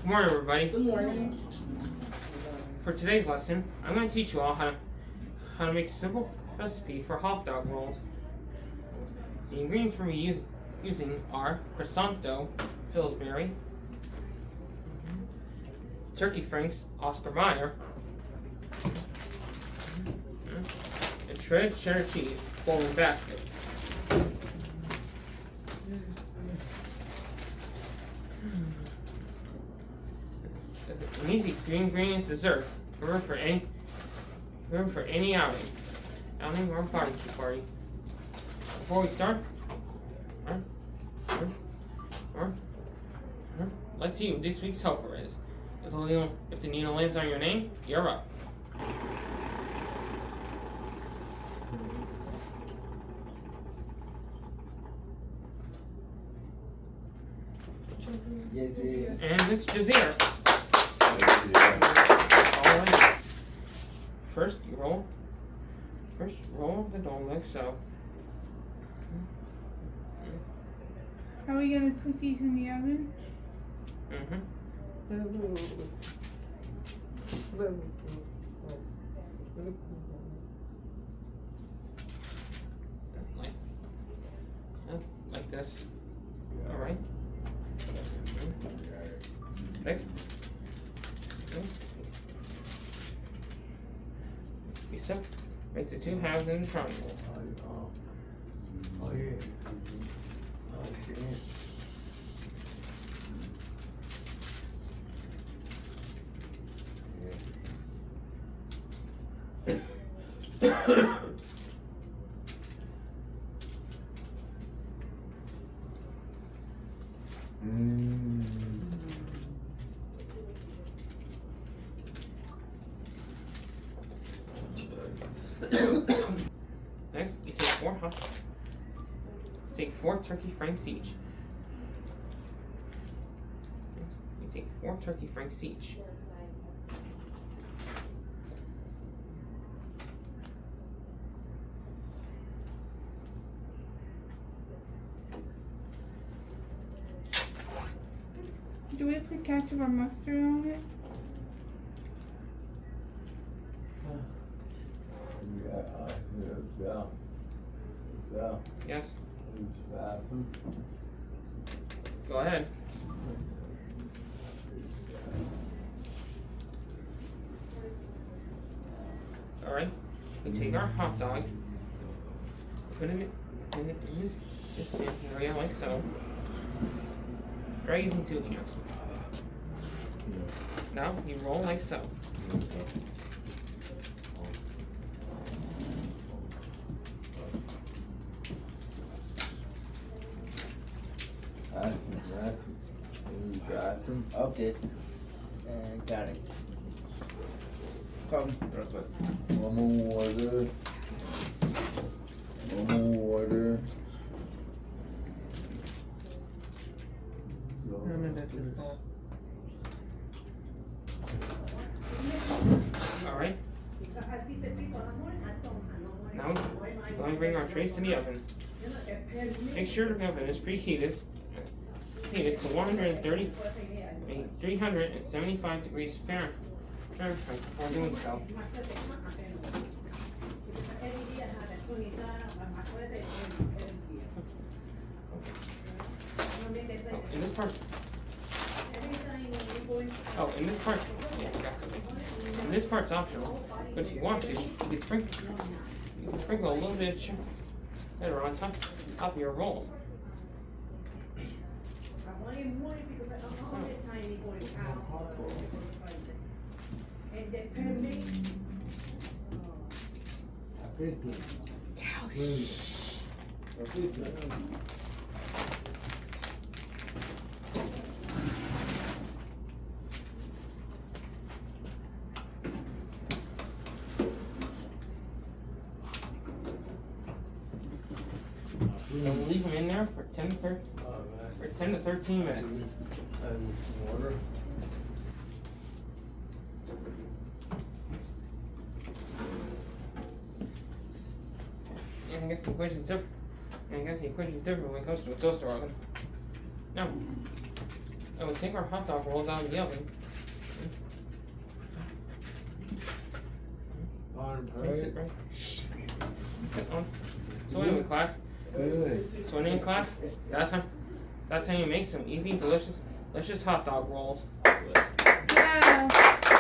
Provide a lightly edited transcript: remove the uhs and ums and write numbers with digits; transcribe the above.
Good morning, everybody. Good morning. For today's lesson, I'm going to teach you all how to make a simple recipe for hot dog rolls. The ingredients we're using are croissant dough, Pillsbury, turkey franks, Oscar Mayer, and shredded cheddar cheese, bowling basket. An easy 3-ingredient dessert, perfect for any outing or barbecue party. Before we start, let's see what this week's helper is. If the needle lands on your name, you're up. And it's Jazeer. Alright. First roll the dough like so. Are we gonna cook these in the oven? Like this. Alright. Next. Make the 2 halves into triangles. Oh yeah. Next, you take 4 turkey franks each. You take 4 turkey franks each. Do we put ketchup or mustard on it? Yes. Go ahead. Alright. We take our hot dog, put it in this area like so. Try using 2 hands. Now you roll like so. Okay. Got it. Come, Robert. One more water. One more water. Alright. Now we're going to bring our trays to the oven. Make sure the oven is preheated. Heat it to 375 degrees Fahrenheit before doing so. In this part's optional, but if you want to, you can sprinkle a little bit of cheddar on top of your rolls. And we'll leave them in there for 10 to 13 minutes. Water. I guess the equation's different. When it comes to a toaster oven. Now, And we'll take our hot dog rolls out of the oven. Place it right. Sit on. So anyway, class. Good. So anyway, class. That's how you make some easy, delicious hot dog rolls. Wow.